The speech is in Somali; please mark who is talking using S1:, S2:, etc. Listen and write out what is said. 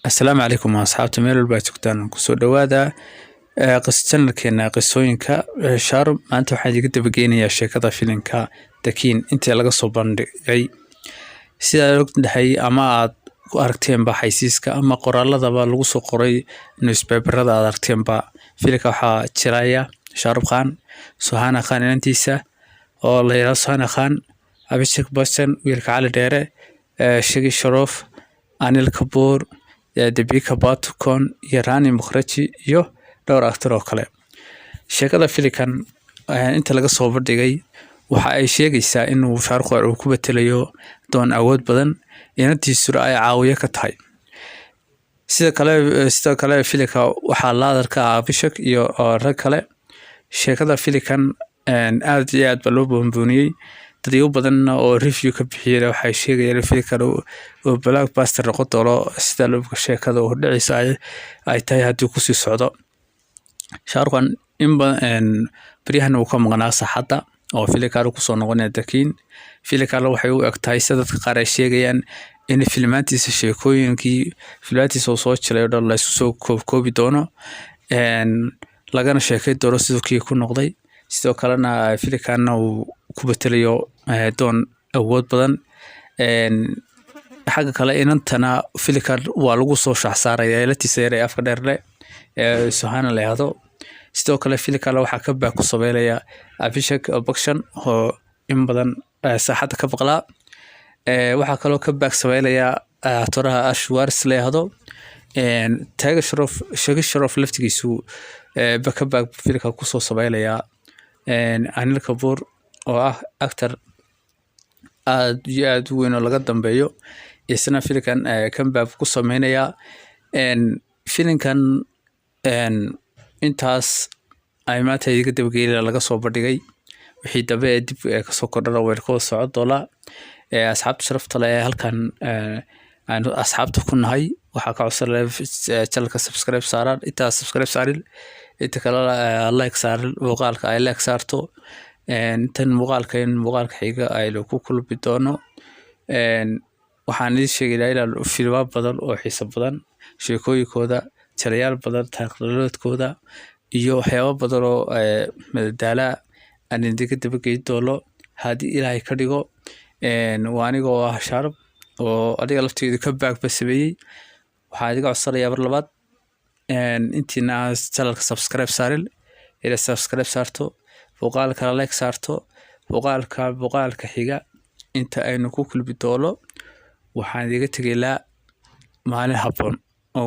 S1: السلام عليكم أصحاب ميل البايتكتان كسو دوادا channelkeena qisooyinka Sharum maanta waxaan idinka dabageynayaa sheekada filimka Dakin intii laga soo bandhigay sida ogtahay ama aad ku aragteen ba xaysiiska ama qoraaladaba lagu soo qoray newspaperada aad aragteen ba filimka waxaa jiraya Shahrukh Khan Suhana Khan inantiisa oo la yiraahdo Suhana Khan Abhishek Bachchan wiilka Cali Dheere Shagi Sharaf Anil Kapoor Deepika Padukone iyo Rani Mukherjee iyo dhowr actor oo kale sheekada filimkan inta laga soo bandhigay waxa ay sheegaysaa in uu Shahrukh uu ku betelayo doon awood badan inantiisuna ay caawiye ka tahay sidoo kale filimka waxa la arkaa Abhishek iyo rag kale sheekada filimkan aad iyo aad loo boonbooniyay dadyo badan oo review ka bixiyay waxay sheegayaan filimkan oo blockbuster noqon doono sida loo sheekada oo dhacaysa ay tahay hadii ku sii socdo Shahrukh Khan bariyahan uu ka maqnaa saxada oo filimkan ku soo noqonaya Dakin filimkan waxay u egtahay sida dadka qaar ay sheegayaan in filmaantiisa sheekooyinkii filmaantiisa soo jiray oo la isku soo koobi doono lagana sheekay doono sidoo kii ku noqday sidoo kalena filimkan uu ku betelayo doon awood badan xagga kale inantana filimkan waa lagu soo shaxsaaray eelatiisa yar ee afka dheer leh Suhana la yiraahdo sidoo kale filimka waxa ka baaq ku sameeynaya Abhishek Bachchan oo in badan saaxada ka baqlaa waxa kale oo ka baaq sameeynaya actoraha Ash Waris la yiraahdo Shagi Sharaf laftigiisu ka baaq filimka ku soo sameeynaya Anil Kapoor oo ah actor aad iyo aad weyn oo laga dambeeyo isna filimkan ka baaq ku sameeynaya filimkan intaas ay maanta idiga dabageyla laga soo bandhigay wixii dambe dib ka soo kordhana way ka socod doona asxaabta sharafta leh halkan aan asxaabta ku nahay waxa ka codsanay channelka subscribe saaran inta subscribe saarin inta kale like saaran muuqaalka ay like saarto tan muuqaalka xiga ay ku kulmi doono waxaan idin sheegayaa in filmo badan oo xiiso badan sheekooyinkooda tirayaal badan taariikhdooda iyo waxyaabo badan oo madadaala aan idinka dabageyn doono hadii Ilaahay ka dhigo waa aniga oo ah Shahrukh oo adiga lafteedu ka baaqba sameeyay waxaan idiga codsanayaa mar labaad intiina channelka subscribe saarin ila subscribe saarto muuqaalka like saarto muuqaalka xiga inta aynu ku kulmi doono waxaan idiga tagaylaa maalin habboon oo